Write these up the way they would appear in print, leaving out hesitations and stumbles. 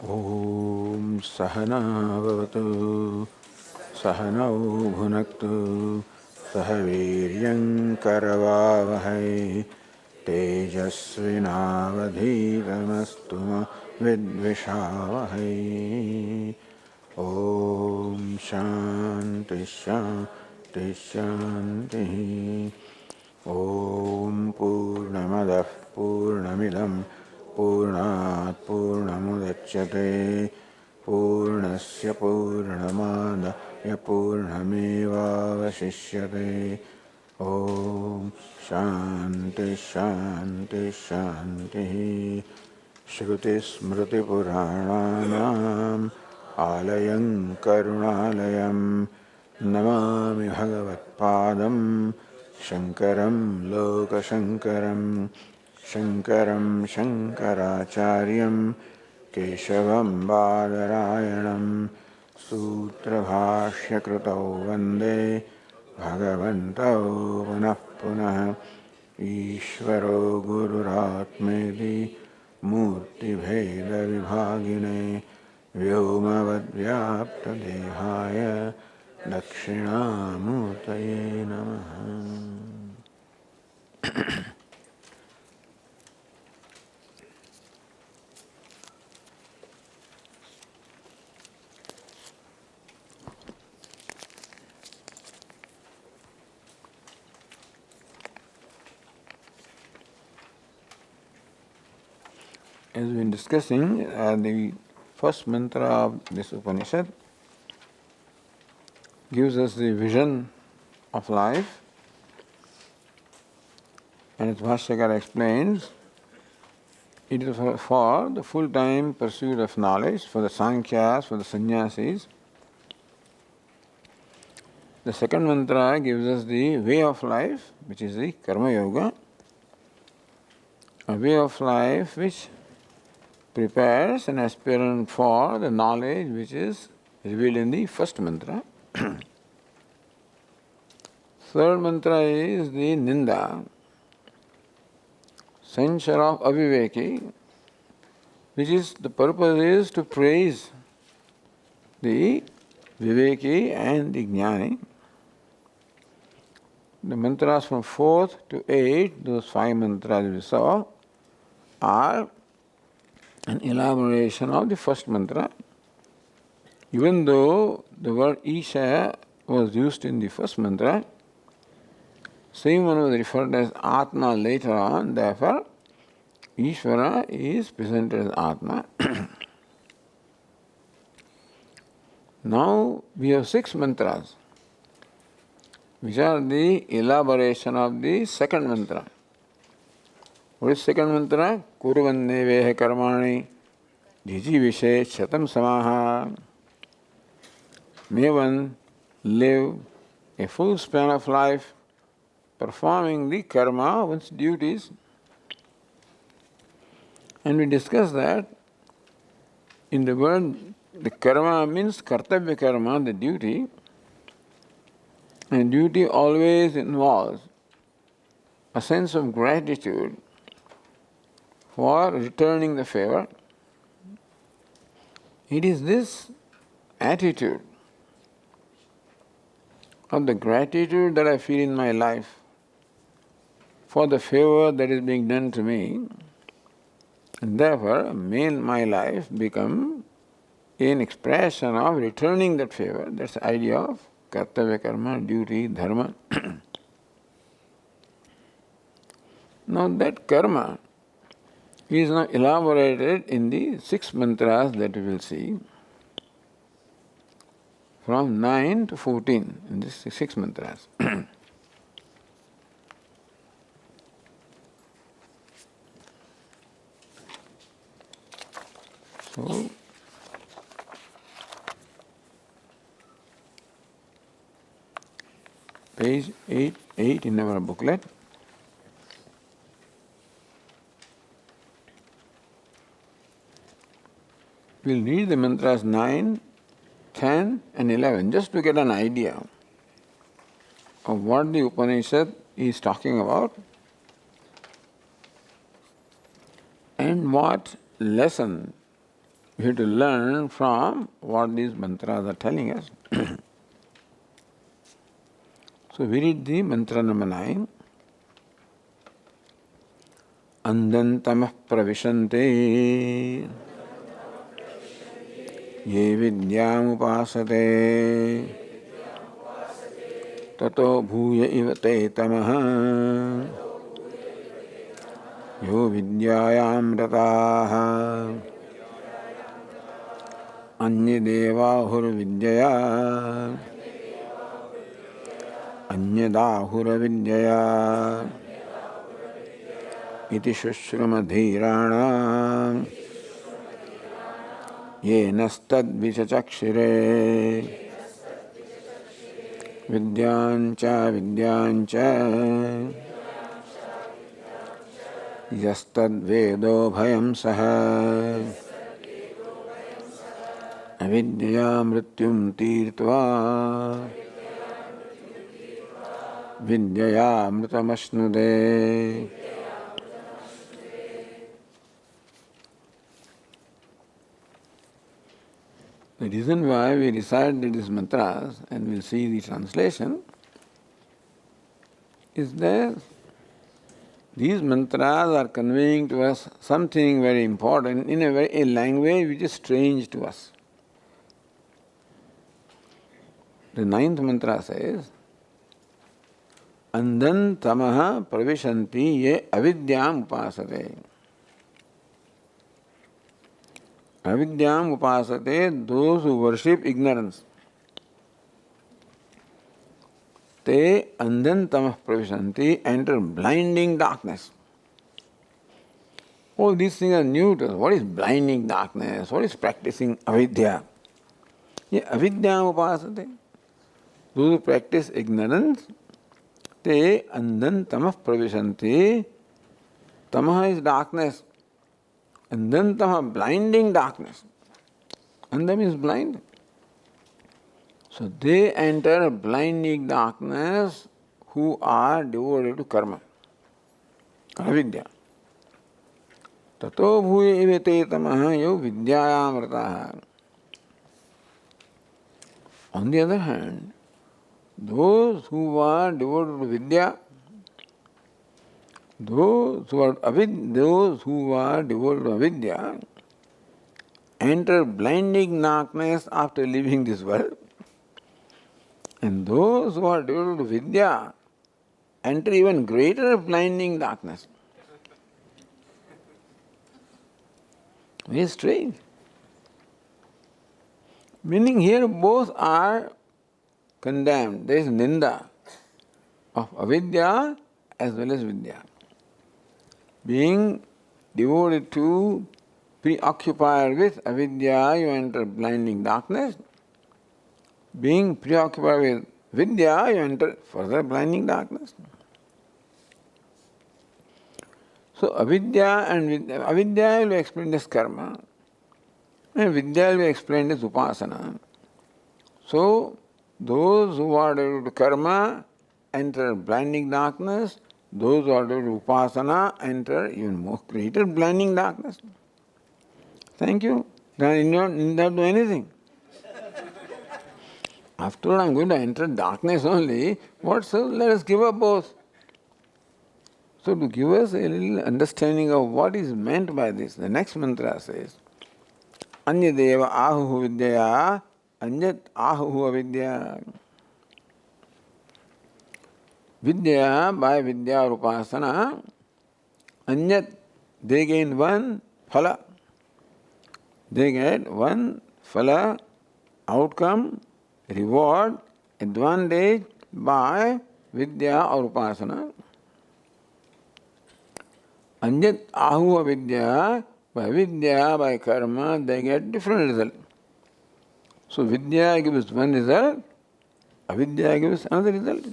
Om Sahana Vavatu Sahanau Bhunaktu Sahaviryam Karavavahai Tejasvinavadhitamastu Vidvishavahai. Om Shanti Shanti Shanti. Om Purnamadah Purnamidam Purnat Purnamudachyate Purnasya Purnamadaya Purnamevavashishyate. Om Shanti Shanti Shanti. Shruti Smriti Puranam Alayam Karunalayam Namami Bhagavatpadam Shankaram Lokashankaram Shankaram Shankaracharyam Keshavam Badarayanam Sutra Bhashya Krutau Vande Bhagavantau Punah Punah Ishvaro Gururatmedi Murti Bheda Vibhagine Vyomavad Dehaya Dakshinamurtaye Namaha. As we've been discussing, the first mantra of this Upanishad gives us the vision of life, and as Bhashyakara explains, it is for the full-time pursuit of knowledge, for the Sankhyas, for the Sannyasis. The second mantra gives us the way of life, which is the Karma Yoga, a way of life which prepares an aspirant for the knowledge which is revealed in the first mantra. Third mantra is the Ninda, censure of Aviveki, which is the purpose is to praise the Viveki and the Jnani. The mantras from 4th to 8th, those 5 mantras we saw, are an elaboration of the first mantra. Even though the word Isha was used in the first mantra, same one was referred as Atma later on, therefore Ishvara is presented as Atma. Now we have 6 mantras, which are the elaboration of the second mantra. What is second mantra? Kurvanneveha karmani jiji vishe shatam samaha. May one live a full span of life performing the karma, one's duties. And we discussed that in the word, the karma means kartavya karma, the duty. And duty always involves a sense of gratitude for returning the favor. It is this attitude of the gratitude that I feel in my life for the favor that is being done to me, and therefore may my life become an expression of returning that favor. That's the idea of kartavya karma, duty, dharma. Now that karma is now elaborated in the 6 mantras that we will see, from 9 to 14 in these 6 mantras. So, page 8 in our booklet. We'll read the mantras 9, 10 and 11 just to get an idea of what the Upanishad is talking about and what lesson We have to learn from what these mantras are telling us. So we read the mantra number 9. Andantamah pravishante ye vidyam upasate tato bhuya iva te tamaha yo vidyayam rataha anya devahur vidyaya anya dahur vidyaya iti shushrumadhirana ye nastad vichachakshire vidyancha yastad vedo bhayam saha avidya mrityum tirtva vidyaya mritamasnude. The reason why we recite these mantras, and we'll see the translation, is that these mantras are conveying to us something very important in a language which is strange to us. The 9th mantra says, Andan tamaha pravishanti ye avidyam upasate. Avidyam upasate, those who worship ignorance. Te andantamah pravishanti, enter blinding darkness. All these things are new to us. What is blinding darkness? What is practicing avidya? Ye avidyam upasate. Those who practice ignorance, te andantamah pravishanti. Tamaha is darkness. Andantama, blinding darkness. Anda means blind. So they enter blinding darkness who are devoted to karma, avidya. Tato bhuya ivete tamaha yo vidyayam rataha. On the other hand, those who are devoted to vidya, those who are devoted to avidya enter blinding darkness after leaving this world, and those who are devoted to vidya enter even greater blinding darkness. Very strange. Meaning here both are condemned. There is ninda of avidya as well as vidya. Being devoted to, preoccupied with avidya, you enter blinding darkness. Being preoccupied with vidya, you enter further blinding darkness. So avidya will be explained as karma, and vidya will be explained as upasana. So those who are devoted to karma enter blinding darkness. Those who are devoted to upasana enter even more greater blinding darkness. Thank you. Then you need not do anything. After all, I am going to enter darkness only. What so? Let us give up both. So to give us a little understanding of what is meant by this, the next mantra says, Anyadeva ahuhu vidyaya, anyat ahuhu avidya. Vidya, by vidya or upasana, anyat, they gain one phala. They get one phala, outcome, reward, advantage by vidya or upasana. Anyat ahu avidya, by vidya, by karma, they get different result. So vidya gives one result, avidya gives another result.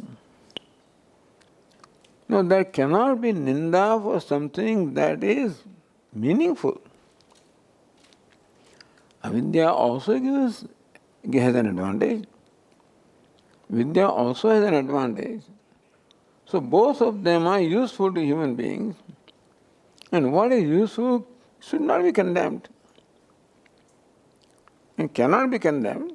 No, there cannot be ninda for something that is meaningful. Avidya also has an advantage. Vidya also has an advantage. So both of them are useful to human beings, and what is useful should not be condemned. and cannot be condemned.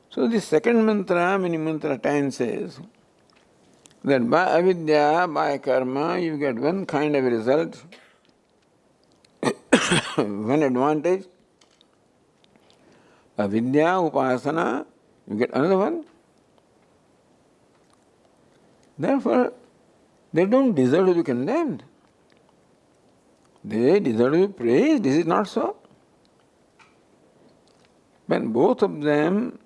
So the second mantra, mini mantra 10 says that by avidya, by karma, you get one kind of result, one advantage. Avidya, upasana, you get another one. Therefore, they don't deserve to be condemned. They deserve to be praised. Is it not so? When both of them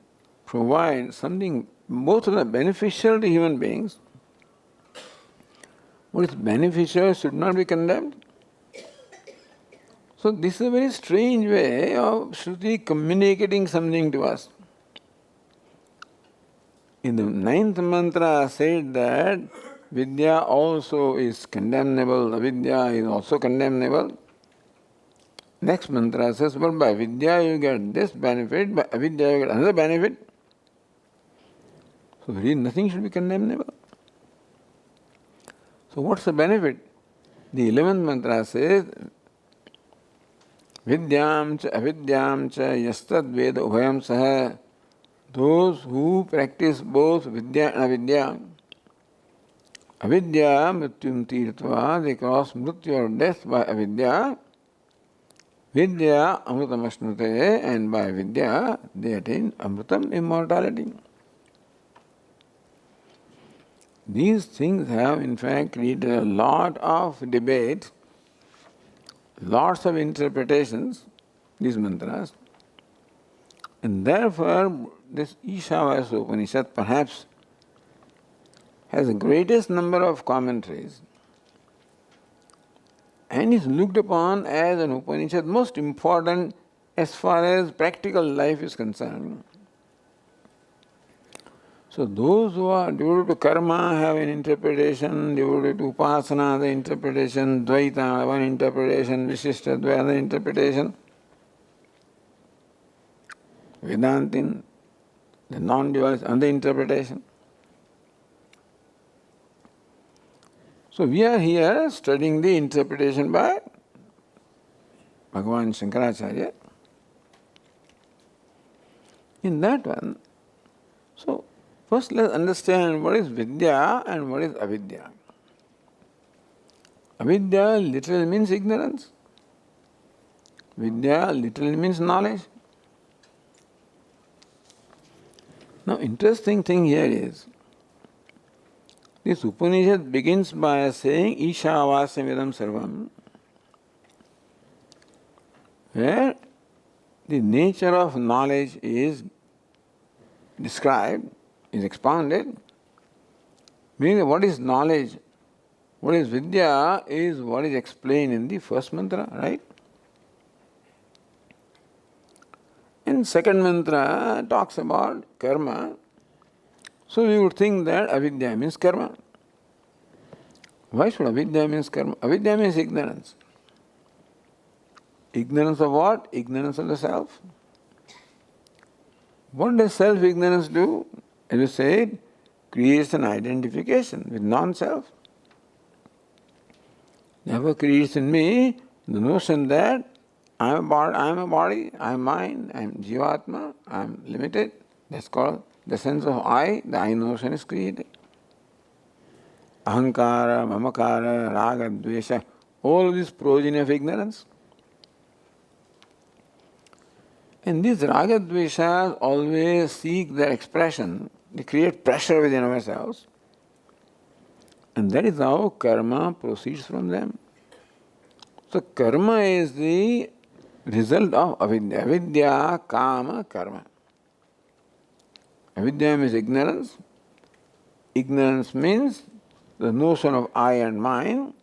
provide something, both of them beneficial to human beings, what is beneficial should not be condemned. So this is a very strange way of Shruti communicating something to us. In the 9th mantra said that Vidya also is condemnable, avidya is also condemnable. Next mantra says, but by Vidya you get this benefit, by avidya you get another benefit. So really nothing should be condemnable. So what's the benefit? The 11th mantra says, Vidyam cha avidyam cha yastad veda ubhayam saha. Those who practice both Vidya and Avidya, Avidya mrityum tirtva, they cross mrityu or death by Avidya. Vidya amritam ashnute, and by Vidya they attain amritam, immortality. These things have in fact created a lot of debate, lots of interpretations, these mantras. And therefore, this Ishavasyopanishad perhaps has the greatest number of commentaries and is looked upon as an Upanishad most important as far as practical life is concerned. So those who are devoted to karma have an interpretation, devoted to upasana, the interpretation, dvaita, one interpretation, vishishtadvaita, another interpretation. Vedantin, the non-dualist, another interpretation. So we are here studying the interpretation by Bhagavan Shankaracharya. In that one, so first let's understand what is Vidya and what is Avidya. Avidya literally means ignorance. Vidya literally means knowledge. Now, interesting thing here is, this Upanishad begins by saying Ishavasyapanishad Sarvam, where the nature of knowledge is described, is expounded, meaning what is knowledge, what is Vidya is what is explained in the first mantra, right? And second mantra talks about karma. So we would think that avidya means karma. Why should avidya means karma? Avidya means ignorance. Ignorance of what? Ignorance of the self. What does self-ignorance do? As you said, creates an identification with non-self. Never creates in me the notion that I am a body, I am mind, I am Jivatma, I am limited. That's called the sense of I, the I notion is created. Ahankara, mamakara, raga, dvesha, all this progeny of ignorance. And these raga, dveshas always seek their expression. They create pressure within ourselves. And that is how karma proceeds from them. So karma is the result of avidya. Avidya, kama, karma. Avidya means ignorance. Ignorance means the notion of I and mine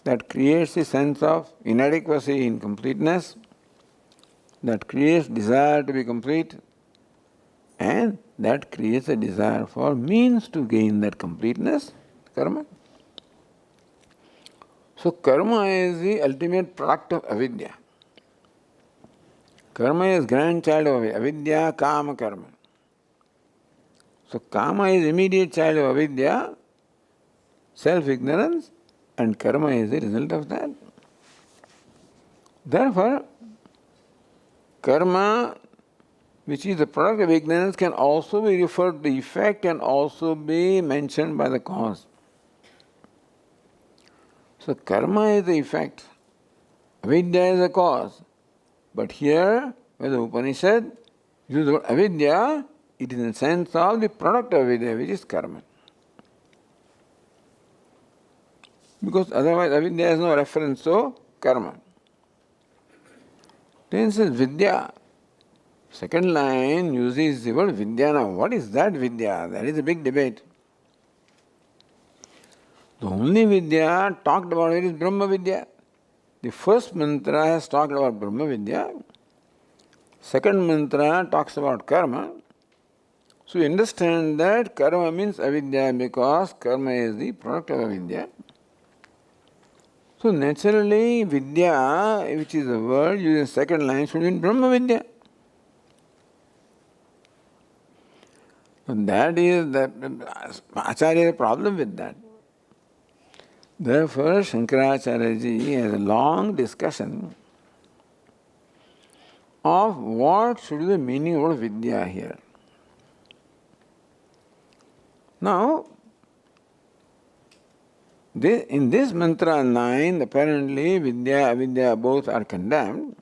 that creates a sense of inadequacy, incompleteness, that creates desire to be complete, and that creates a desire for means to gain that completeness, karma. So karma is the ultimate product of avidya. Karma is grandchild of avidya, kama, karma. So kama is immediate child of avidya, self-ignorance, and karma is the result of that. Therefore, karma, which is the product of ignorance, can also be referred to the effect, can also be mentioned by the cause. So karma is the effect, avidya is the cause. But here, when the Upanishad uses the word avidya, it is in the sense of the product of avidya, which is karma. Because otherwise avidya has no reference to karma. Then it says vidya. Second line uses the word vidya. Now, what is that vidya? That is a big debate. The only vidya talked about here is Brahma Vidya. The first mantra has talked about Brahma Vidya. Second mantra talks about karma. So you understand that karma means avidya because karma is the product of avidya. So naturally vidya, which is a word used in second line, should mean Brahma Vidya. And that is the Acharya has a problem with that. Therefore, Shankaracharya has a long discussion of what should be the meaning of vidya here. Now, in this mantra 9, apparently vidya, avidya both are condemned.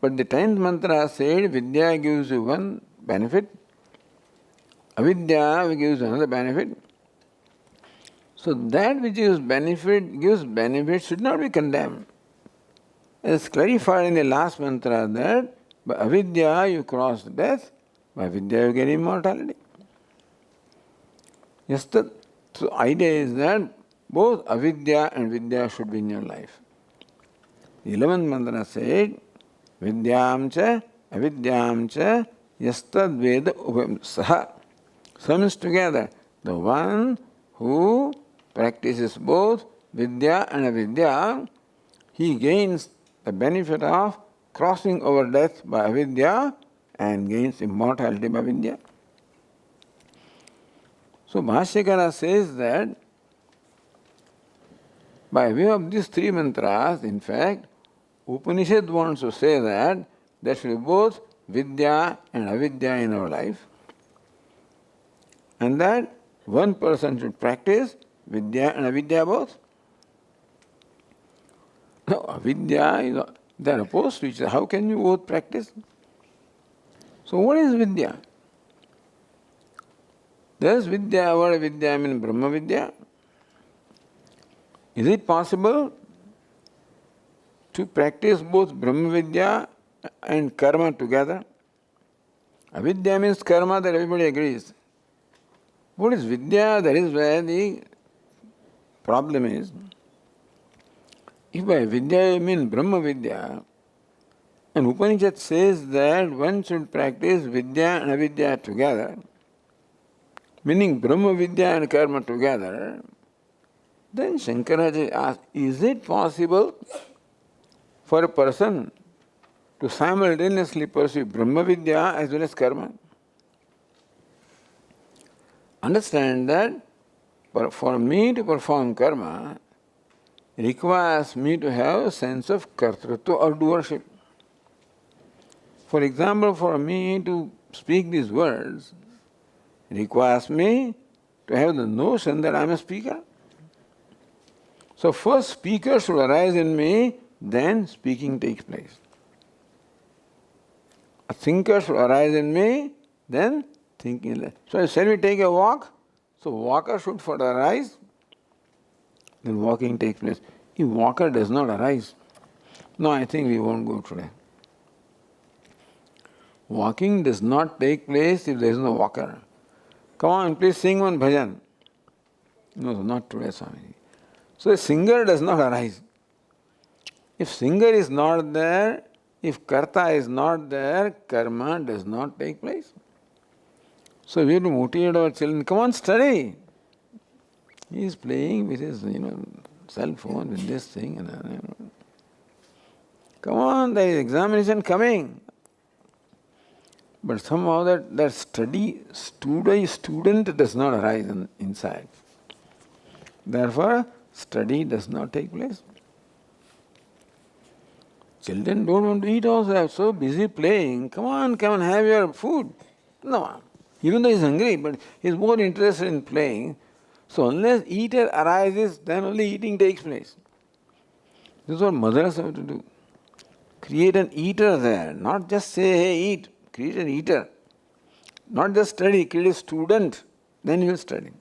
But the 10th mantra said vidya gives you one benefit, avidya gives another benefit. So that which gives benefit should not be condemned. As clarified in the last mantra that by avidya you cross death, by vidya you get immortality. Yes, the idea is that both avidya and vidya should be in your life. The 11th mantra said, vidyam cha avidyam cha yastad veda ubham saha. So means together, the one who practices both vidya and avidya, he gains the benefit of crossing over death by avidya and gains immortality by vidya. So Bhashyakara says that by way of these three mantras, in fact, Upanishad wants to say that there should be both vidya and avidya in our life, and that one person should practice vidya and avidya both. Now, avidya, they are opposed to each other. How can you both practice? So what is vidya? Does vidya, word vidya mean Brahma Vidya? Is it possible to practice both Brahma Vidya and karma together? Avidya means karma, that everybody agrees. What is vidya? That is where the problem is. If by vidya you mean Brahma Vidya, and Upanishad says that one should practice vidya and avidya together, meaning Brahma Vidya and karma together, then Shankaracharya asked, is it possible for a person to simultaneously pursue Brahma Vidya as well as karma? Understand that for me to perform karma requires me to have a sense of kartrutva or doership. For example, for me to speak these words requires me to have the notion that I am a speaker. So first speaker should arise in me, then speaking takes place. A thinker should arise in me, then thinking. So shall we take a walk? So walker should first arise, then walking takes place. If walker does not arise, no, I think we won't go today. Walking does not take place if there is no walker. Come on, please sing one bhajan. No, not today, Swami. So a singer does not arise. If singer is not there, if karta is not there, karma does not take place. So we have to motivate our children, come on, study. He is playing with his, cell phone, with this thing. Come on, there is examination coming. But somehow that student does not arise inside. Therefore, study does not take place. Children don't want to eat also, they are so busy playing. Come on, have your food. No. Even though he's hungry, but he's more interested in playing. So unless eater arises, then only eating takes place. This is what mothers have to do. Create an eater there, not just say, hey, eat. Create an eater. Not just study, create a student, then you will study.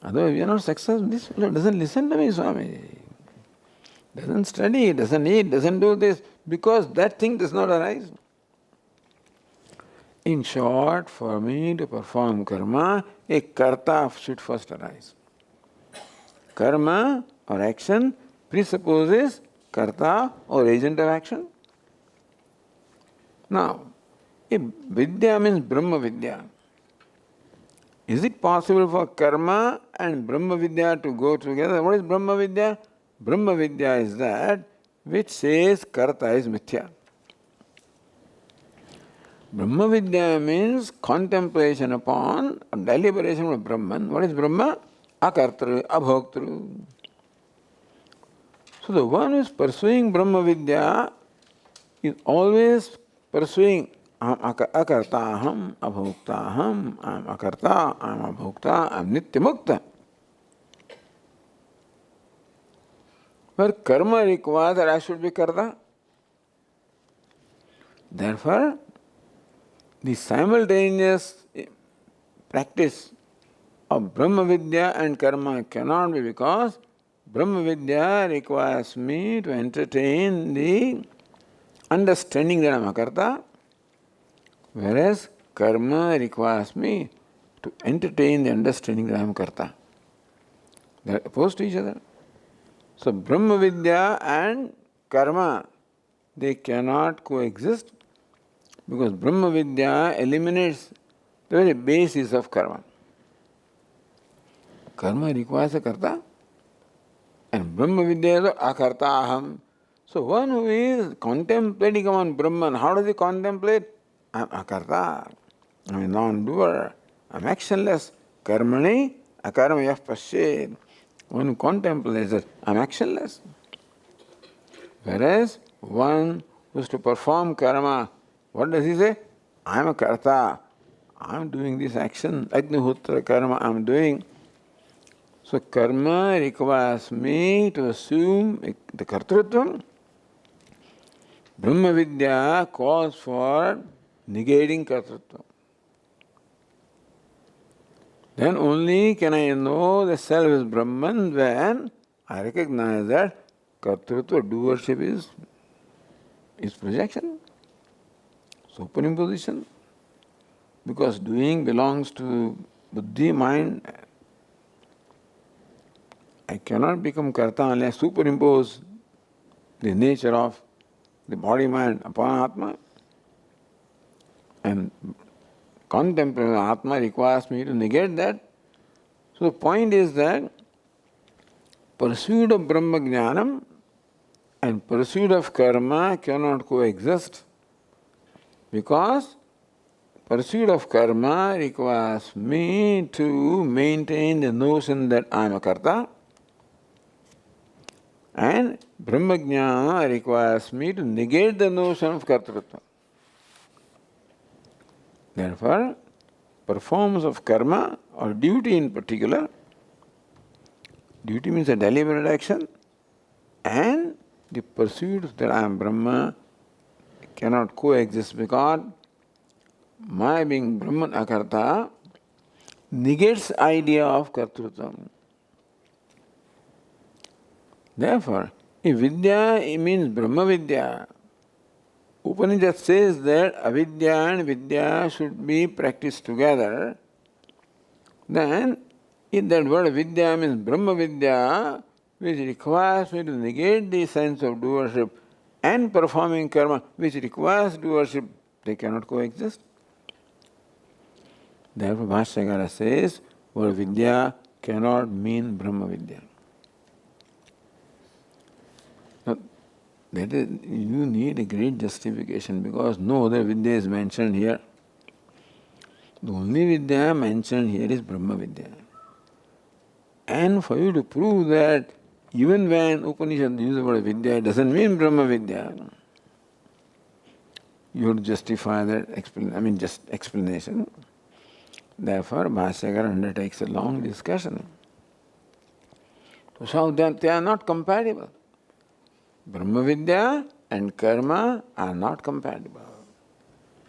Otherwise, we are not successful. This fellow doesn't listen to me, Swami. Doesn't study, doesn't eat, doesn't do this, because that thing does not arise. In short, for me to perform karma, a karta should first arise. Karma or action presupposes karta or agent of action. Now, if vidya means Brahma Vidya, is it possible for karma and Brahma Vidya to go together? What is Brahma Vidya? Brahma Vidya is that which says karta is mithya. Brahma Vidya means contemplation upon, deliberation of Brahman. What is Brahma? Akartru, abhoktru. So the one who is pursuing Brahma Vidya is always pursuing akarta aham, abhokta aham, I am akarta, I am abhokta, I am nitya mukta. But karma requires that I should be karta. Therefore, the simultaneous practice of Brahma Vidya and karma cannot be, because Brahma Vidya requires me to entertain the understanding that I am a karta, whereas karma requires me to entertain the understanding that I am karta. They are opposed to each other. So Brahma Vidya and karma, they cannot coexist, because Brahma Vidya eliminates the very basis of karma. Karma requires a karta, and Brahma Vidya is akarta aham. So one who is contemplating on Brahman, how does he contemplate? I am akarta, I am a non-doer, I am actionless. Karmani akarmayah pasyed. One who contemplates that I am actionless. Whereas one who is to perform karma, what does he say? I am a karta, I am doing this action, Agnihotra karma I am doing. So karma requires me to assume the kartrutvam. Brahma Vidya calls for negating kartrutvam. Then only can I know the self is Brahman when I recognize that kartrutva, doership is projection, superimposition. Because doing belongs to buddhi, mind. I cannot become karta unless I superimpose the nature of the body mind upon Atma. And contemplating Atma requires me to negate that. So the point is that pursuit of Brahma Jnanam and pursuit of karma cannot coexist, because pursuit of karma requires me to maintain the notion that I am a karta, and Brahma Jnana requires me to negate the notion of kartrutva. Therefore, performance of karma or duty in particular, duty means a deliberate action, and the pursuit that I am Brahma cannot coexist, because my being Brahman akarta negates idea of kartrutva. Therefore, if Vidya means Brahma Vidya, Upanishad says that avidya and Vidya should be practiced together, then if that word Vidya means Brahma Vidya, which requires me to negate the sense of doership, and performing karma, which requires doership, they cannot coexist. Therefore, Bhashyakara says, word Vidya cannot mean Brahma Vidya. Now, that is, you need a great justification, because no other Vidya is mentioned here. The only Vidya mentioned here is Brahma Vidya. And for you to prove that even when Upanishad uses the word Vidya, it doesn't mean Brahma Vidya. You have to justify that explanation. Therefore, Bhashyakara undertakes a long discussion to show that they are not compatible. Brahma Vidya and karma are not compatible.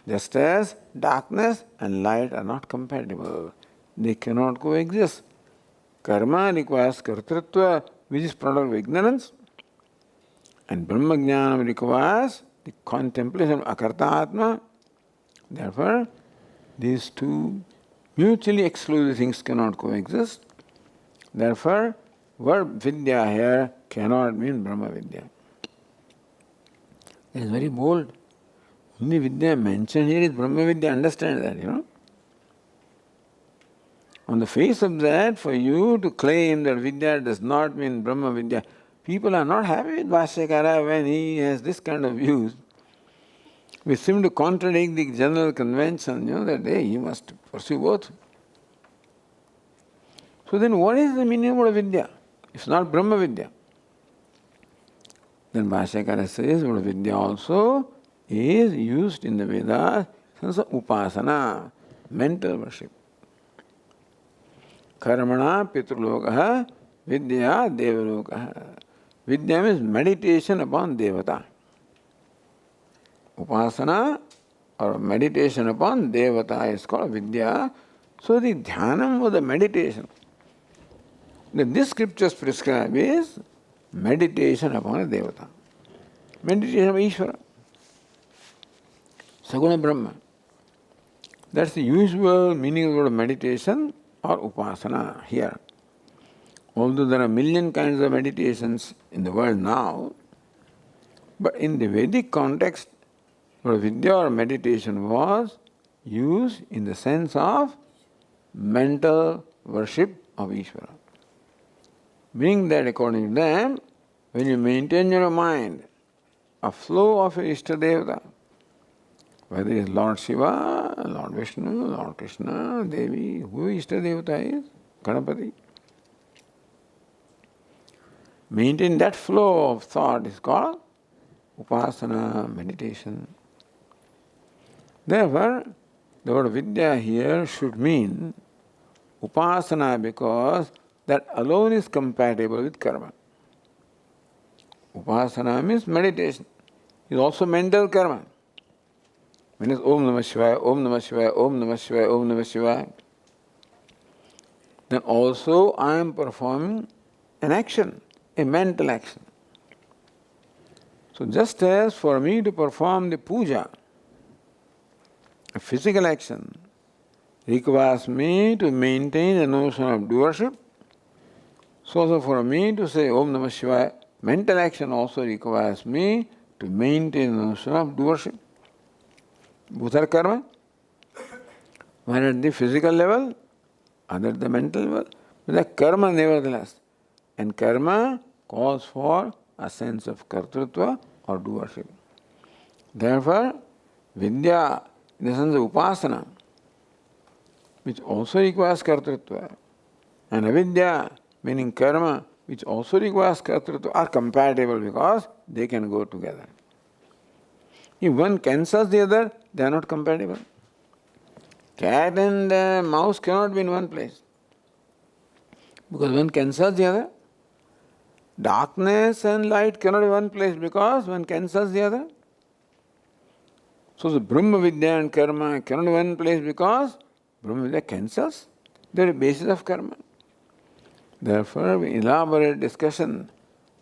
Just as darkness and light are not compatible. They cannot coexist. Karma requires kartritva, which is product of ignorance, and Brahma Jnana requires the contemplation of akarta atma. Therefore, these two mutually exclusive things cannot coexist. Therefore, word Vidya here cannot mean Brahma Vidya. It is very bold. Only Vidya mentioned here is Brahma Vidya. Understand that, On the face of that, for you to claim that Vidya does not mean Brahma Vidya, people are not happy with Bhashyakara when he has this kind of views. We seem to contradict the general convention, that you must pursue both. So then what is the meaning of Vidya? It's not Brahma Vidya. Then Bhashyakara says Vidya also is used in the Vedas sense of upasana, mental worship. Karmana pitrulokaha vidya devalokaha. Vidya means meditation upon devata. Upasana or meditation upon devata is called vidya. So the dhyanam or the meditation that this scriptures prescribe is meditation upon a devata. Meditation of Ishvara. Saguna Brahma. That's the usual meaning of the word meditation or upasana here. Although there are a million kinds of meditations in the world now, but in the Vedic context, Vidya or meditation was used in the sense of mental worship of Ishvara. Meaning that according to them, when you maintain your mind a flow of your Ishtadevata, whether it is Lord Shiva, Lord Vishnu, Lord Krishna, Devi, who Ishtadevata is? Ganapati. Maintain that flow of thought is called upasana, meditation. Therefore, the word Vidya here should mean upasana because that alone is compatible with karma. Upasana means meditation. It is also mental karma. When it's Om Namah Shivaya, Om Namah Shivaya, Om Namah Shivaya, Om Namah Shivaya, then also I am performing an action, a mental action. So just as for me to perform the puja, a physical action requires me to maintain the notion of doership, so also for me to say Om Namah Shivaya, mental action also requires me to maintain the notion of doership. Both are karma. One at the physical level, other at the mental level. But the karma nevertheless. And karma calls for a sense of kartrutva or doership. Therefore, Vidya, in the sense of upasana, which also requires kartrutva, and avidya, meaning karma, which also requires kartrutva, are compatible because they can go together. If one cancels the other, they are not compatible. Cat and mouse cannot be in one place because one cancels the other. Darkness and light cannot be in one place because one cancels the other. So the Brahma Vidya and karma cannot be in one place because Brahma Vidya cancels the basis of karma. Therefore, with elaborate discussion,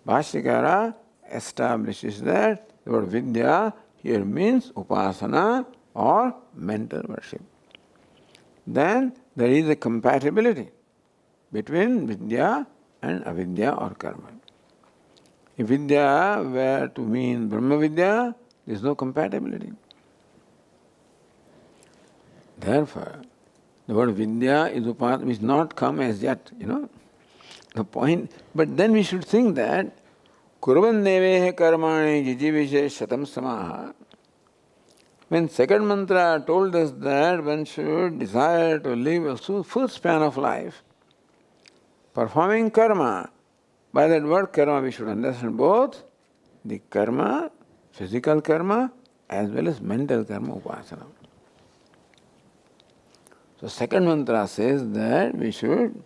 Bhashyakara establishes that the word Vidya here means upasana or mental worship. Then there is a compatibility between Vidya and avidya or karma. If Vidya were to mean Brahma Vidya, there is no compatibility. Therefore, the word Vidya is upasana, which not come as yet, the point. But then we should think that Kurvannevehe karmani jijivishe shatam samaha. When second mantra told us that one should desire to live a full span of life, performing karma By that word karma we should understand both the karma, physical karma, as well as mental karma, upasana. So second mantra says that we should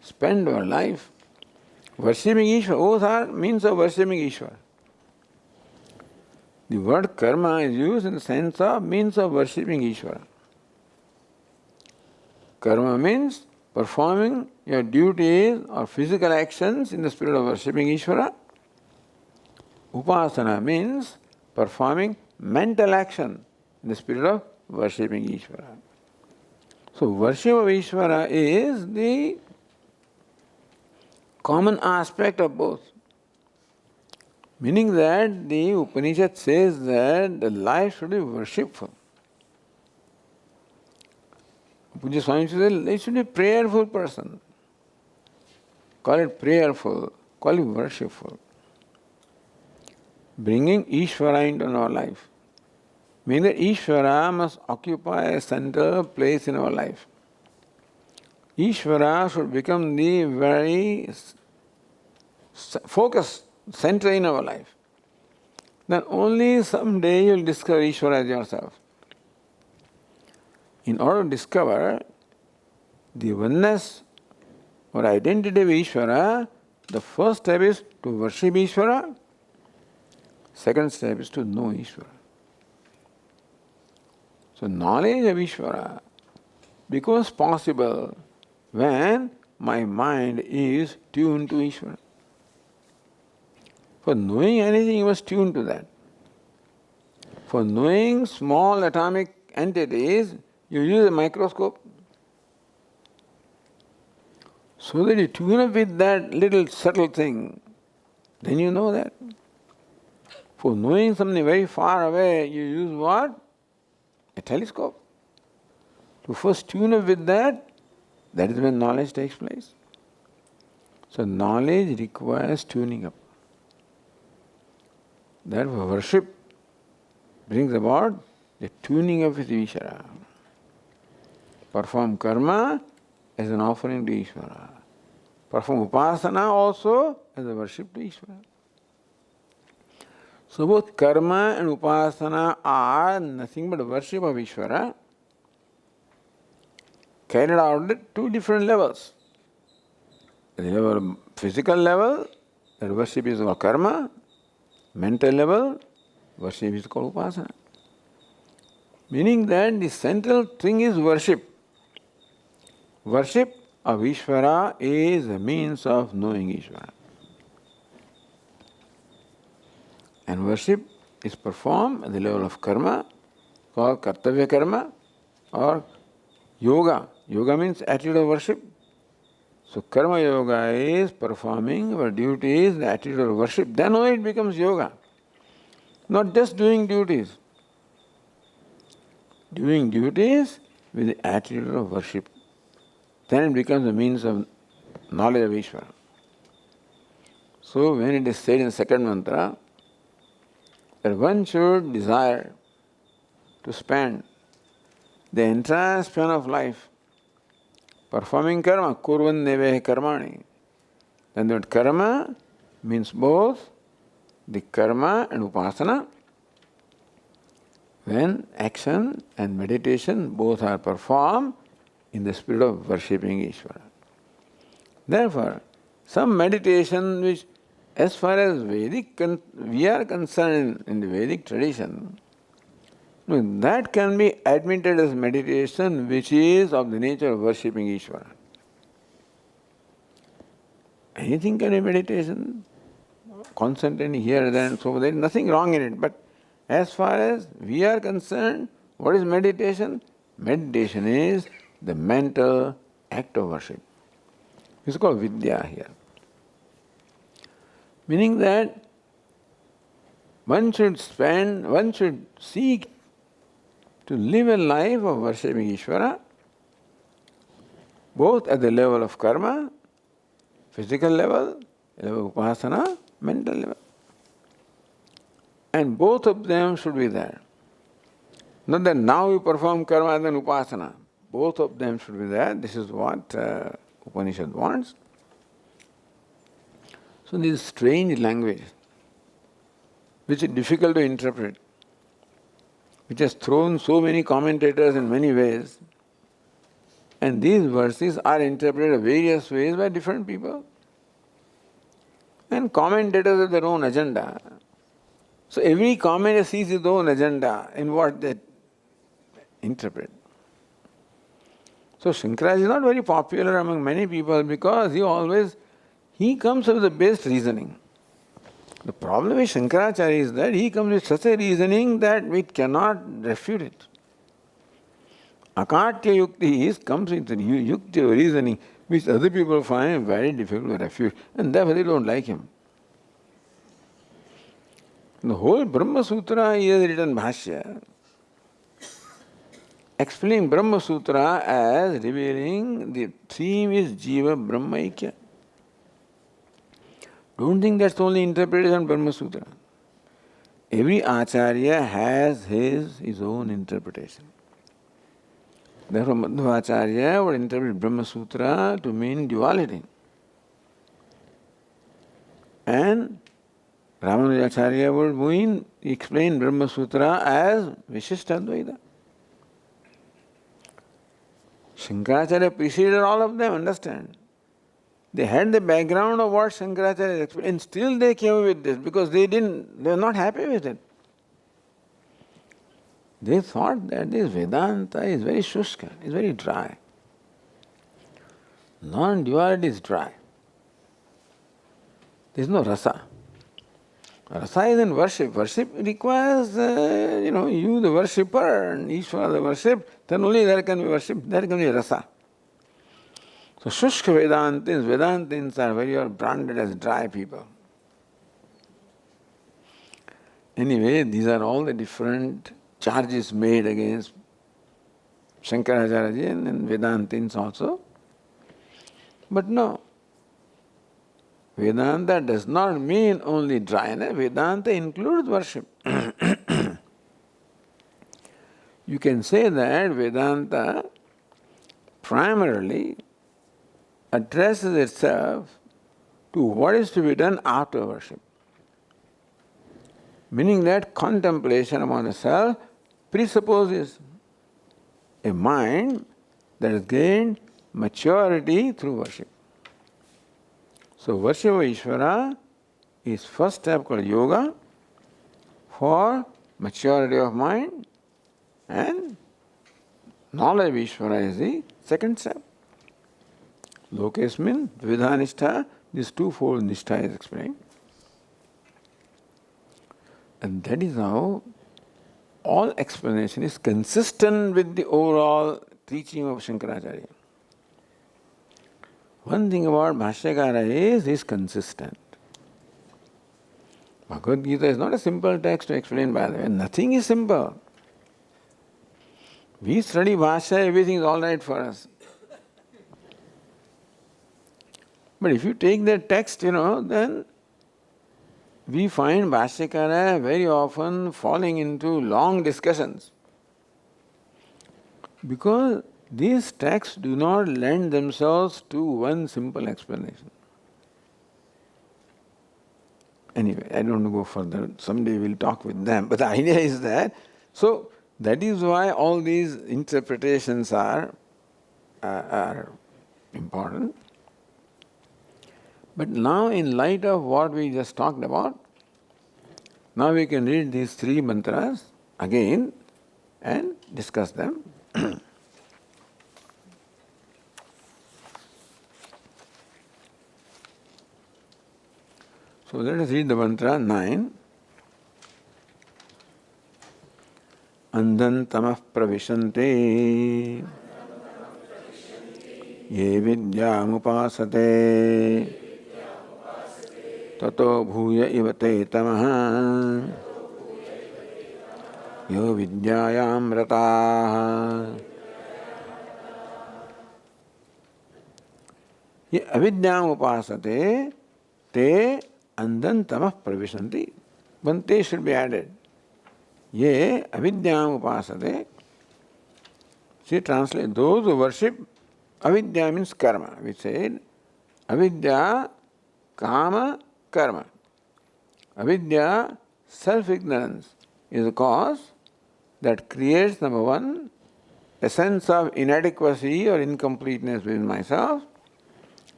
spend our life worshipping Ishvara. Both are means of worshipping Ishvara. The word karma is used in the sense of means of worshipping Ishvara. Karma means performing your duties or physical actions in the spirit of worshipping Ishvara. Upasana means performing mental action in the spirit of worshipping Ishvara. So worship of Ishvara is the common aspect of both. Meaning that the Upanishad says that the life should be worshipful. Puja Swami says they should be a prayerful person. Call it prayerful, call it worshipful. Bringing Ishvara into our life. Meaning that Ishvara must occupy a central place in our life. Ishvara should become the very focus, center in our life. Then only someday you will discover Ishvara as yourself. In order to discover the oneness or identity of Ishvara, the first step is to worship Ishvara. Second step is to know Ishvara. So knowledge of Ishvara becomes possible when my mind is tuned to Ishvara. For knowing anything, you must tune to that. For knowing small atomic entities, you use a microscope. So that you tune up with that little subtle thing, then you know that. For knowing something very far away, you use what? A telescope. To first tune up with that is when knowledge takes place. So knowledge requires tuning up. Therefore worship brings about the tuning up with Ishvara. Perform karma as an offering to Ishvara. Perform upasana also as a worship to Ishvara. So both karma and upasana are nothing but worship of Ishvara, carried out at two different levels. At the level of physical level, that worship is called karma. Mental level, worship is called upasana. Meaning that the central thing is worship. Worship of Ishvara is a means of knowing Ishvara. And worship is performed at the level of karma, called kartavya karma or yoga. Yoga means attitude of worship. So karma yoga is performing our duties, the attitude of worship. Then only it becomes yoga. Not just doing duties. Doing duties with the attitude of worship. Then it becomes a means of knowledge of Ishvara. So when it is said in the second mantra, that one should desire to spend the entire span of life performing karma, kurvan nevehe karmani. Then that karma means both the karma and upasana. When action and meditation both are performed in the spirit of worshipping Ishvara. Therefore, some meditation which, as far as we are concerned in the Vedic tradition, that can be admitted as meditation which is of the nature of worshipping Ishvara. Anything can be meditation, concentrating here, there, and so there is nothing wrong in it. But as far as we are concerned, what is meditation? Meditation is the mental act of worship. It's called vidya here. Meaning that one should seek to live a life of worshipping Ishvara, both at the level of karma, physical level of upasana, mental level. And both of them should be there. Not that now you perform karma and then upasana. Both of them should be there. This is what Upanishad wants. So this strange language, which is difficult to interpret, which has thrown so many commentators in many ways, and these verses are interpreted various ways by different people. And commentators have their own agenda. So every commentator sees his own agenda in what they interpret. So Shankaracharya is not very popular among many people because he comes with the best reasoning. The problem with Shankaracharya is that he comes with such a reasoning that we cannot refute it. Akatya Yukti comes with Yukti or reasoning which other people find very difficult to refute, and therefore they don't like him. The whole Brahma Sutra he has written Bhashya, explaining Brahma Sutra as revealing the theme is Jiva Brahma Aikya. Don't think that's only interpretation of Brahma Sutra. Every Acharya has his own interpretation. Therefore, Madhvacharya would interpret Brahma Sutra to mean duality. And Ramanujacharya would explain Brahma Sutra as Vishishtadvaita. Shankaracharya preceded all of them, understand? They had the background of what Shankaracharya explained, and still they came with this because they were not happy with it. They thought that this Vedanta is very shushka, is very dry. Non-duality is dry. There is no rasa. Rasa is in worship. Worship requires, you the worshipper and Ishvara the worship, then only there can be worship, there can be rasa. So Shushka Vedantins are very branded as dry people. Anyway, these are all the different charges made against Shankaracharya and Vedantins also. But no, Vedanta does not mean only dryness. Vedanta includes worship. You can say that Vedanta primarily addresses itself to what is to be done after worship. Meaning that contemplation upon the self presupposes a mind that has gained maturity through worship. So worship of Ishvara is first step called yoga for maturity of mind, and knowledge of Ishvara is the second step. Lokesmin, Dvidhanistha, this twofold Nishtha is explained. And that is how all explanation is consistent with the overall teaching of Shankaracharya. One thing about Bhashyakara is he is consistent. Bhagavad Gita is not a simple text to explain, by the way. Nothing is simple. We study Bhashya, everything is all right for us. But if you take that text, then we find Bhashyakara very often falling into long discussions. Because these texts do not lend themselves to one simple explanation. Anyway, I don't want to go further. Someday we'll talk with them. But the idea is that, so that is why all these interpretations are important. But now, in light of what we just talked about, now we can read these three mantras again and discuss them. So let us read the mantra 9. Andantamah pravishante ye vidyamupasate tato bhuya ivate tamaha yo vidyayam rataha. Ye avidyam upasate te andantamah pravishanti. One te should be added. Ye avidyam upasate. She translates those who worship. Avidya means karma. We said avidya, kama, karma. Avidya, self-ignorance, is a cause that creates, number one, a sense of inadequacy or incompleteness within myself.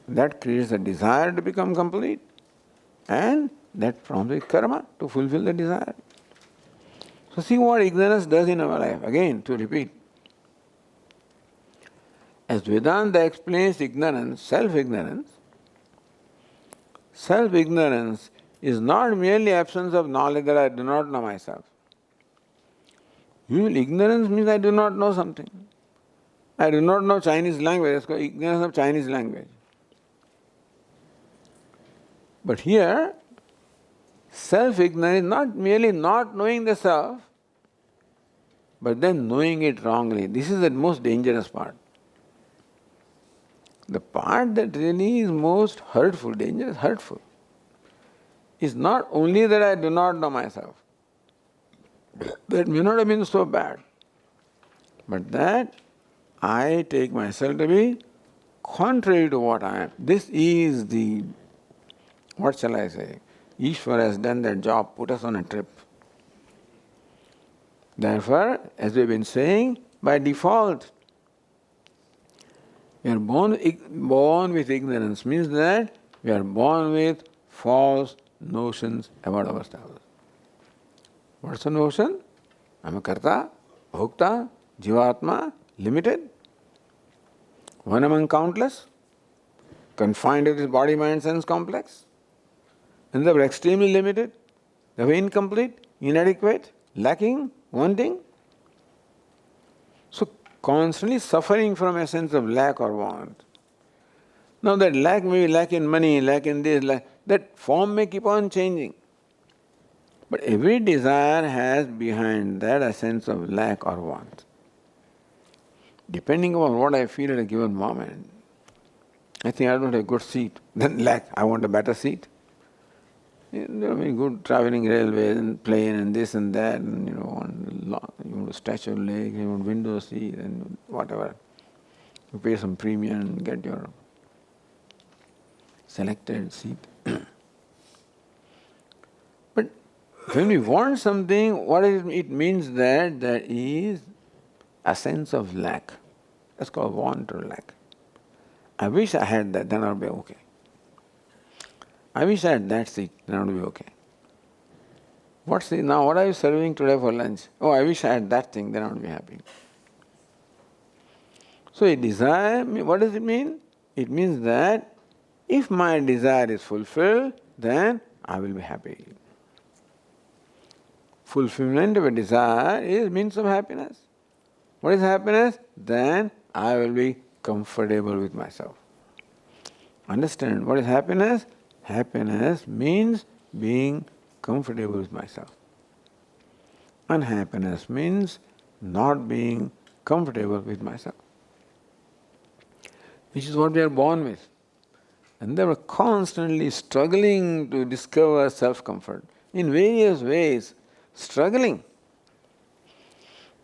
That creates a desire to become complete, and that prompts karma to fulfill the desire. So see what ignorance does in our life. Again, to repeat. As Vedanta explains ignorance, self-ignorance is not merely absence of knowledge that I do not know myself. Usually ignorance means I do not know something. I do not know Chinese language, it's called ignorance of Chinese language. But here, self-ignorance is not merely not knowing the self, but then knowing it wrongly. This is the most dangerous part. The part that really is most hurtful, dangerous, hurtful, is not only that I do not know myself. That may not have been so bad, but that I take myself to be contrary to what I am. This is the, what shall I say, Ishvara has done that job, put us on a trip. Therefore, as we've been saying, by default, we are born with ignorance, means that we are born with false notions about ourselves. What's the notion? I'm a karta, bhokta, jivatma, limited, one among countless, confined to this body, mind, sense complex, and they were extremely limited, they were incomplete, inadequate, lacking, wanting. So constantly suffering from a sense of lack or want. Now that lack may be lack in money, lack in this, that form may keep on changing. But every desire has behind that a sense of lack or want. Depending on what I feel at a given moment. I think I don't have a good seat, then lack, I want a better seat. There are very good travelling railways and plane and this and that, and you want to stretch your leg, you want window seat and whatever. You pay some premium and get your selected seat. But when we want something, what it means that there is a sense of lack. That's called want or lack. I wish I had that, then I'll be okay. I wish I had that seat, then I would be okay. Now what are you serving today for lunch? Oh, I wish I had that thing, then I would be happy. So a desire, what does it mean? It means that if my desire is fulfilled, then I will be happy. Fulfillment of a desire is means of happiness. What is happiness? Then I will be comfortable with myself. Understand, what is happiness? Happiness means being comfortable with myself. Unhappiness means not being comfortable with myself. Which is what we are born with. And they were constantly struggling to discover self-comfort in various ways, struggling.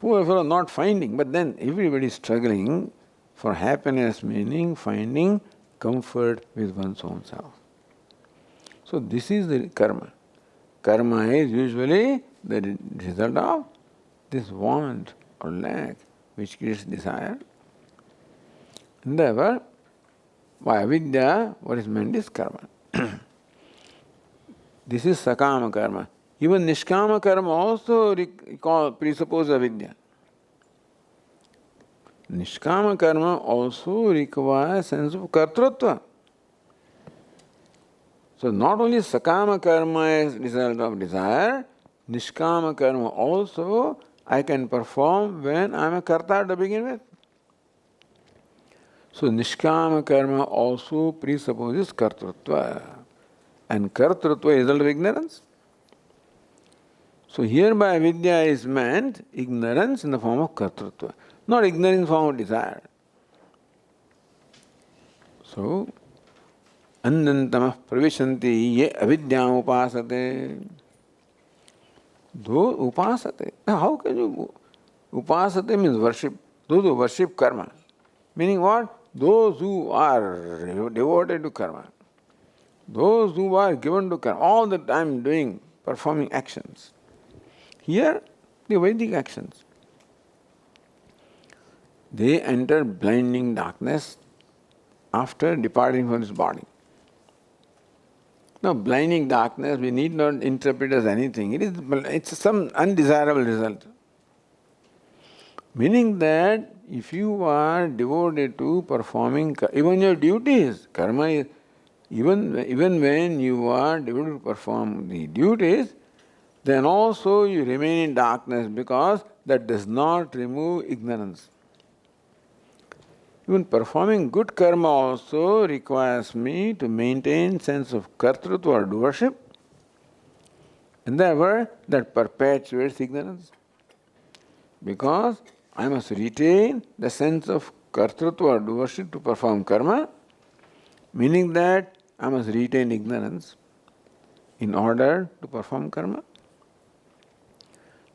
Poor fellow not finding, but then everybody is struggling for happiness, meaning finding comfort with one's own self. So this is the karma. Karma is usually the result of this want or lack which creates desire. And therefore, by avidya, what is meant is karma. This is sakama karma. Even nishkama karma also presupposes avidya. Nishkama karma also requires a sense of kartrutva. So not only sakama karma is result of desire, nishkama karma also I can perform when I am a karta to begin with. So nishkama karma also presupposes kartrutva. And kartrutva is result of ignorance. So here by avidya is meant ignorance in the form of kartrutva, not ignorance in the form of desire. So, anantamah pravishanti ye avidyam upasate. Those upasate. How can you upasate means worship. Those who worship karma. Meaning what? Those who are devoted to karma. Those who are given to karma, all the time doing, performing actions. Here, the Vedic actions. They enter blinding darkness after departing from this body. Now, blinding darkness, we need not interpret as anything. It's some undesirable result. Meaning that if you are devoted to performing even your duties, karma is, even when you are devoted to perform the duties, then also you remain in darkness because that does not remove ignorance. Even performing good karma also requires me to maintain sense of kartrutva or doership, and therefore that perpetuates ignorance. Because I must retain the sense of kartrutva or doership to perform karma, meaning that I must retain ignorance in order to perform karma.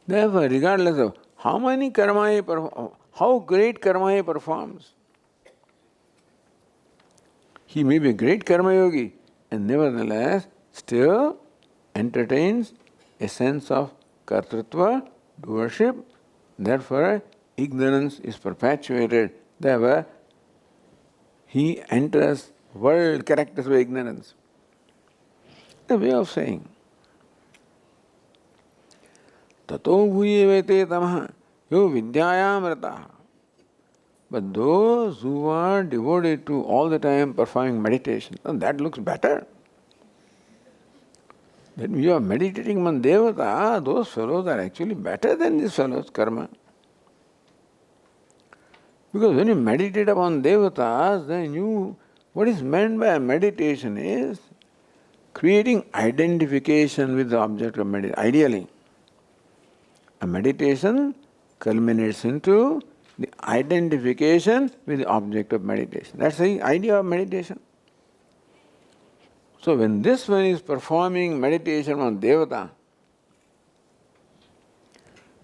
Therefore, regardless of how many karma he performs, how great karma he performs, he may be a great karma yogi and nevertheless still entertains a sense of kartrutva, doership. Therefore, ignorance is perpetuated. Therefore, he enters world characterized by ignorance. A way of saying, Tato bhuyevete tamaha yo vidyayam rataha. But those who are devoted to all the time performing meditation, that looks better. When you are meditating on devata, those fellows are actually better than these fellows, karma. Because when you meditate upon devatas, then what is meant by meditation is creating identification with the object of meditation. Ideally, a meditation culminates into the identification with the object of meditation. That's the idea of meditation. So when this one is performing meditation on devata,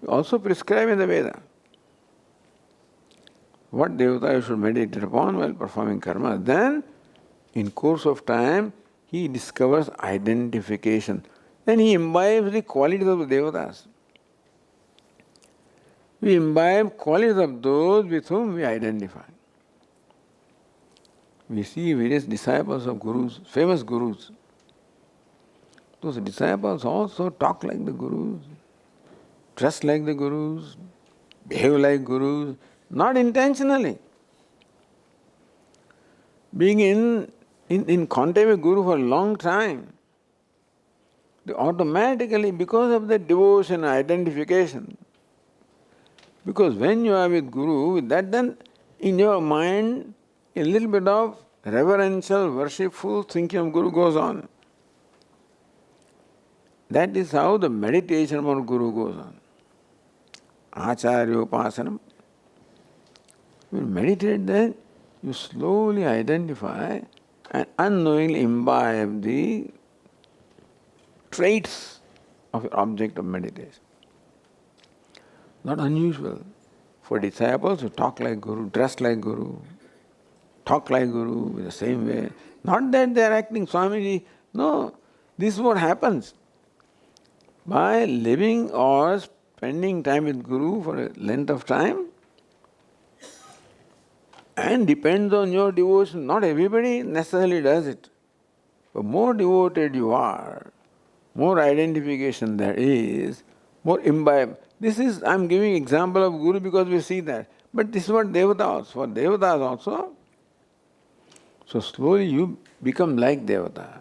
we also prescribe in the Veda what devata you should meditate upon while performing karma. Then, in course of time, he discovers identification. Then he imbibes the qualities of the devatas. We imbibe qualities of those with whom we identify. We see various disciples of gurus, famous gurus. Those disciples also talk like the gurus, dress like the gurus, behave like gurus, not intentionally. Being in contact with Guru for a long time, they automatically, because of the devotion, identification, because when you are with Guru, with that then in your mind a little bit of reverential, worshipful thinking of Guru goes on. That is how the meditation about Guru goes on. Acharyopasanam. When you meditate, then you slowly identify and unknowingly imbibe the traits of your object of meditation. Not unusual for disciples to talk like Guru, dress like Guru, talk like Guru in the same way. Not that they are acting Swamiji. No, this is what happens. By living or spending time with Guru for a length of time, and depends on your devotion. Not everybody necessarily does it. But more devoted you are, more identification there is, more imbibe. This is, I am giving example of Guru because we see that. But this is what Devatas, for Devatas also. So slowly you become like Devata.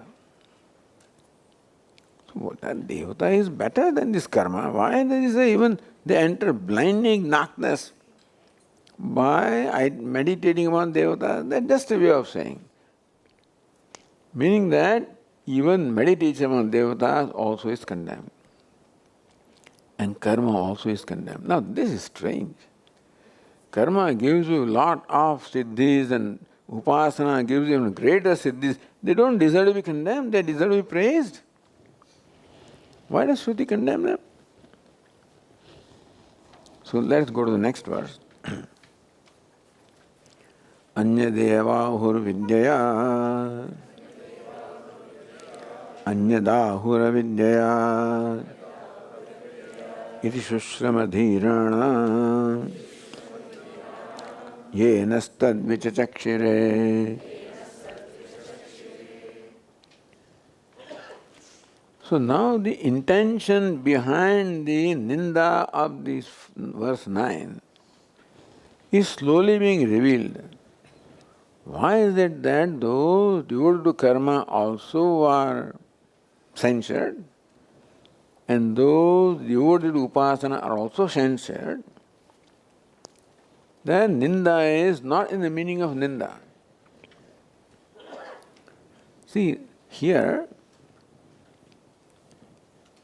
So that Devata is better than this karma. Why? There is even, they enter blinding darkness by meditating upon Devata. That's just a way of saying. Meaning that even meditation on Devatas also is condemned. And karma also is condemned. Now this is strange. Karma gives you a lot of siddhis and upasana gives you even greater siddhis. They don't deserve to be condemned, they deserve to be praised. Why does Shruti condemn them? So let's go to the next verse. Anya deva hur vidyaya Anyadahura vidyaya iti shushramadhirana yenastad vichachakshire. So now the intention behind the ninda of this verse 9 is slowly being revealed. Why is it that those devoted to karma also are censured and those devoted to upasana are also censured? Then ninda is not in the meaning of ninda. See, here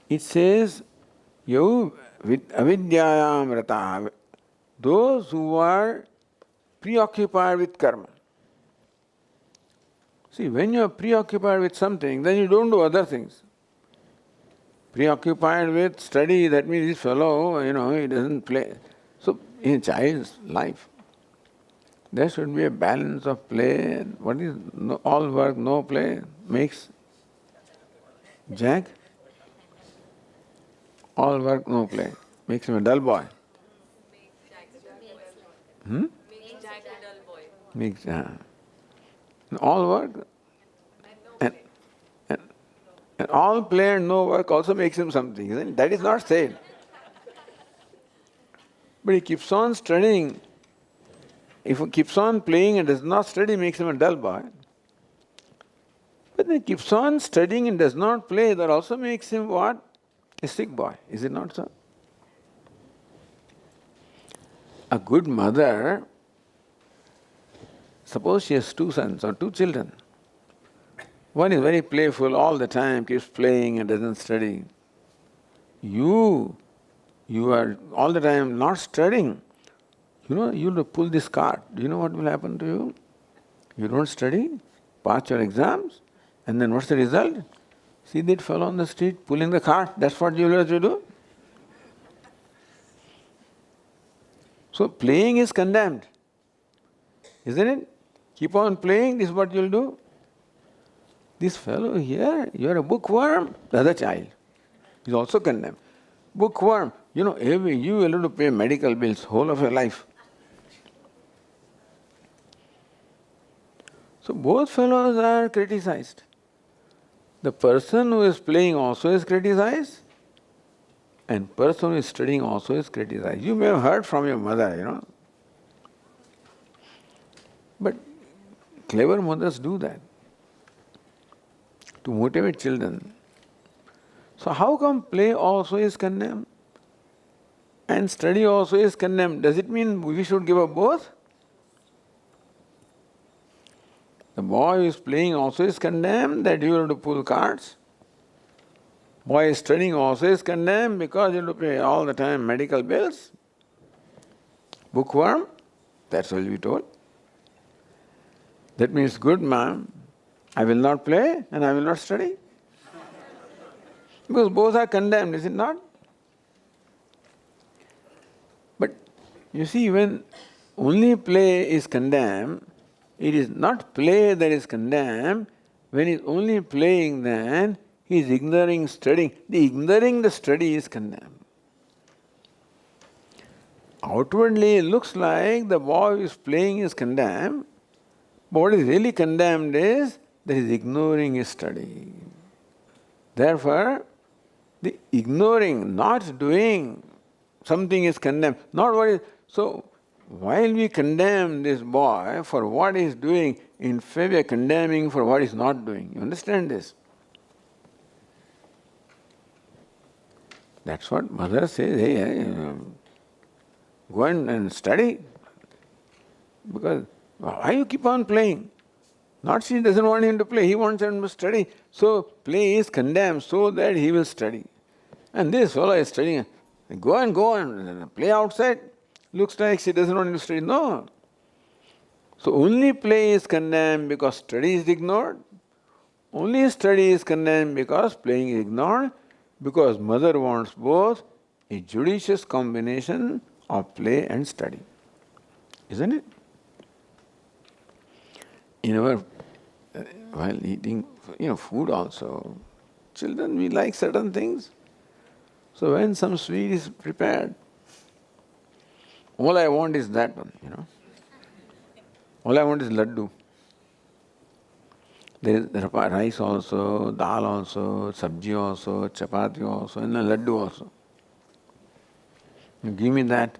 it says, Yau avidyayam rata, those who are preoccupied with karma. See, when you are preoccupied with something, then you don't do other things. Preoccupied with study, that means this fellow, he doesn't play. So, in a child's life, there should be a balance of play. What is all work, no play makes Jack? All work, no play makes him a dull boy. Makes all work and all play and no work also makes him something, isn't it? That is not said. But he keeps on studying. If he keeps on playing and does not study, makes him a dull boy. But then he keeps on studying and does not play, that also makes him what? A sick boy. Is it not so? A good mother, suppose she has two sons or two children. One is very playful all the time, keeps playing and doesn't study. You are all the time not studying. You'll pull this cart. Do you know what will happen to you? You don't study, pass your exams, and then what's the result? See that fellow on the street pulling the cart. That's what you'll have to do. So playing is condemned, isn't it? Keep on playing, this is what you'll do. This fellow here, you're a bookworm, the other child is also condemned. Bookworm, you will have to pay medical bills whole of your life. So both fellows are criticized. The person who is playing also is criticized, and person who is studying also is criticized. You may have heard from your mother, But clever mothers do that to motivate children. So how come play also is condemned and study also is condemned? Does it mean we should give up both? The boy who is playing also is condemned that you have to pull cards. Boy is studying also is condemned because you have to pay all the time medical bills. Bookworm, that's what we told. That means, good ma'am, I will not play and I will not study. Because both are condemned, is it not? But you see, when only play is condemned, it is not play that is condemned. When he is only playing, then he is ignoring studying. The ignoring the study is condemned. Outwardly, it looks like the boy who is playing is condemned, but what is really condemned is that he is ignoring his study. Therefore, the ignoring, not doing something is condemned. Not what is. So, while we condemn this boy for what he is doing, in fact we are condemning for what he is not doing. You understand this? That's what mother says, hey, go and study. Because why you keep on playing? Not she doesn't want him to play, he wants him to study. So play is condemned so that he will study. And this fellow is studying. Go and play outside. Looks like she doesn't want him to study. No. So only play is condemned because study is ignored. Only study is condemned because playing is ignored. Because mother wants both a judicious combination of play and study. Isn't it? While eating, food also, Children, we like certain things. So when some sweet is prepared, all I want is that one, All I want is laddu. There is rice also, dal also, sabji also, chapati also, and a laddu also. You give me that.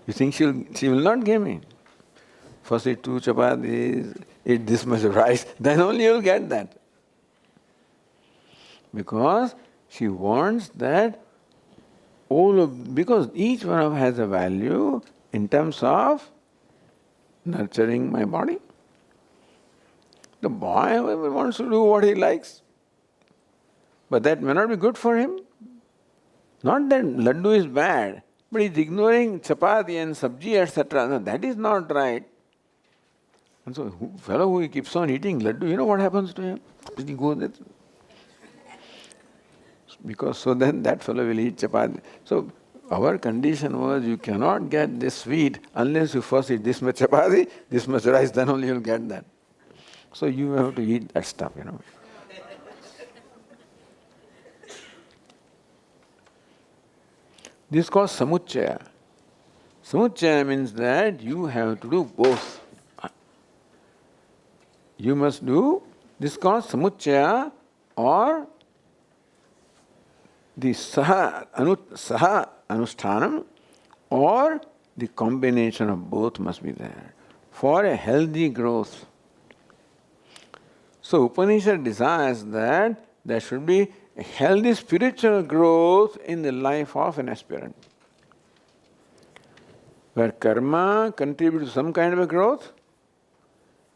You think she will not give me? First eat 2 chapatis, eat this much rice, then only you will get that. Because she wants that because each one of them has a value in terms of nurturing my body. The boy wants to do what he likes, but that may not be good for him. Not that laddu is bad, but he's ignoring chapati and sabji, etc. No, that is not right. And so, fellow who keeps on eating laddu, you know what happens to him? He goes because so then that fellow will eat chapati. So our condition was you cannot get this sweet unless you first eat this much chapati, this much rice, then only you'll get that. So you have to eat that stuff, This is called samuchaya. Samuchaya means that you have to do both. You must do, this is called samuchaya or the saha anushtanam, or the combination of both must be there for a healthy growth. So Upanishad desires that there should be a healthy spiritual growth in the life of an aspirant, where karma contributes to some kind of a growth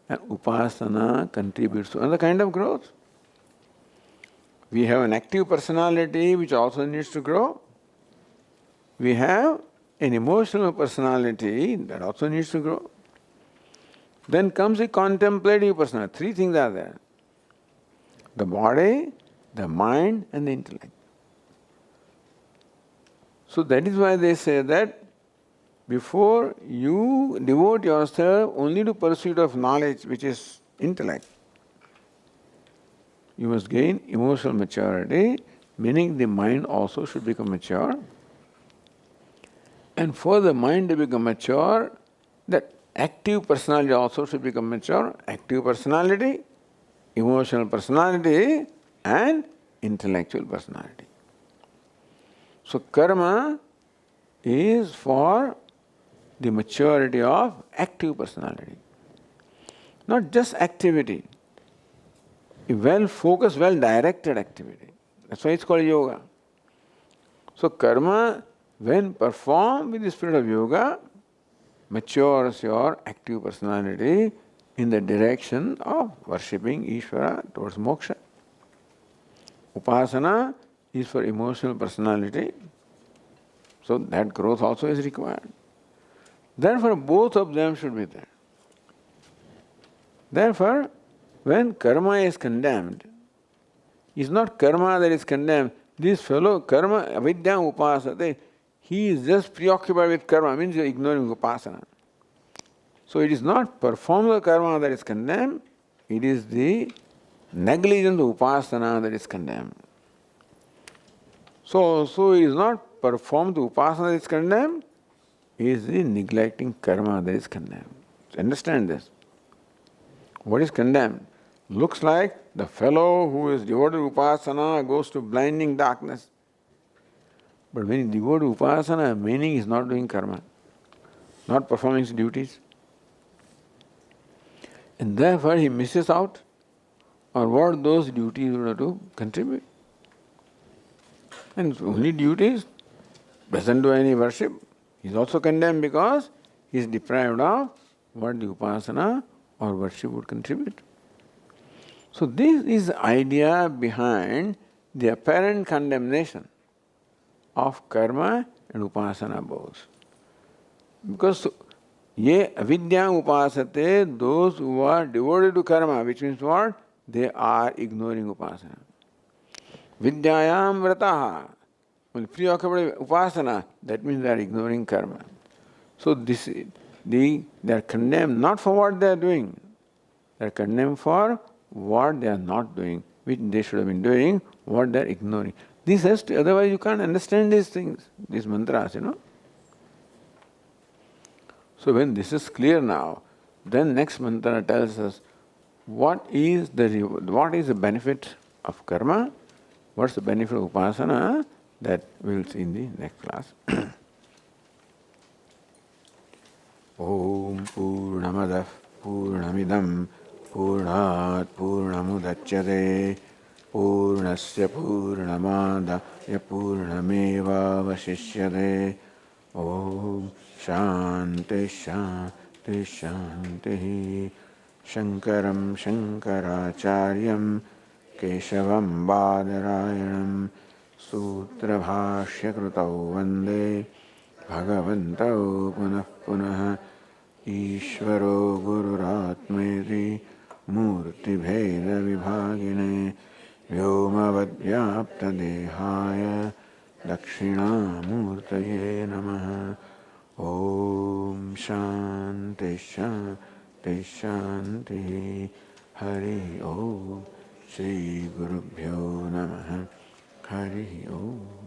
and upasana contributes to another kind of growth. We have an active personality which also needs to grow. We have an emotional personality that also needs to grow. Then comes the contemplative personality. 3 things are there: the body, the mind, and the intellect. So that is why they say that before you devote yourself only to pursuit of knowledge, which is intellect, you must gain emotional maturity, meaning the mind also should become mature. And for the mind to become mature, that active personality also should become mature. Active personality, emotional personality, and intellectual personality. So karma is for the maturity of active personality. Not just activity. A well-focused, well-directed activity. That's why it's called yoga. So karma, when performed with the spirit of yoga, matures your active personality in the direction of worshipping Ishvara towards moksha. Upasana is for emotional personality, so that growth also is required. Therefore, both of them should be there. Therefore, when karma is condemned, it's not karma that is condemned. This fellow, karma, avidyam upasate, he is just preoccupied with karma, means you are ignoring upasana. So it is not performed karma that is condemned, it is the negligence of upasana that is condemned. So it is not performed upasana that is condemned, it is the neglecting karma that is condemned. So understand this. What is condemned? Looks like the fellow who is devoted to upasana goes to blinding darkness. But when he devoted to upasana, meaning he is not doing karma, not performing his duties. And therefore he misses out on what those duties would have to contribute. And only duties, doesn't do any worship. He is also condemned because he is deprived of what the upasana or worship would contribute. So this is the idea behind the apparent condemnation of karma and upasana both. Because ye avidyam upasate, those who are devoted to karma, which means what? They are ignoring upasana. Vidyayam vrataha, when preoccupied with upasana, that means they are ignoring karma. So they are condemned not for what they are doing, they are condemned for what they are not doing, which they should have been doing what they're ignoring. This has to, otherwise you can't understand these things, these mantras, So when this is clear now, then next mantra tells us what is the benefit of karma, what's the benefit of upasana, that we'll see in the next class. Om Purnamadah Purnamidam Purnat Purnamudachyate Purnasya Purnamadaya Purnameva Vasishyate. Om Shanti Shanti Shanti. Shankaram Shankaracharyam Keshavam Badarayanam Sutra Bhashya Krutau Vande Bhagavantau Punah Punah Ishvaro Gururatmeti Murti Bheda Vibhagine Vyomavad Vyapta Dehaya Dakshinamurtaye Namaha. Om Shanti Shanti Shanti. Hari Om. Shri Gurubhyo Namaha. Hari Om.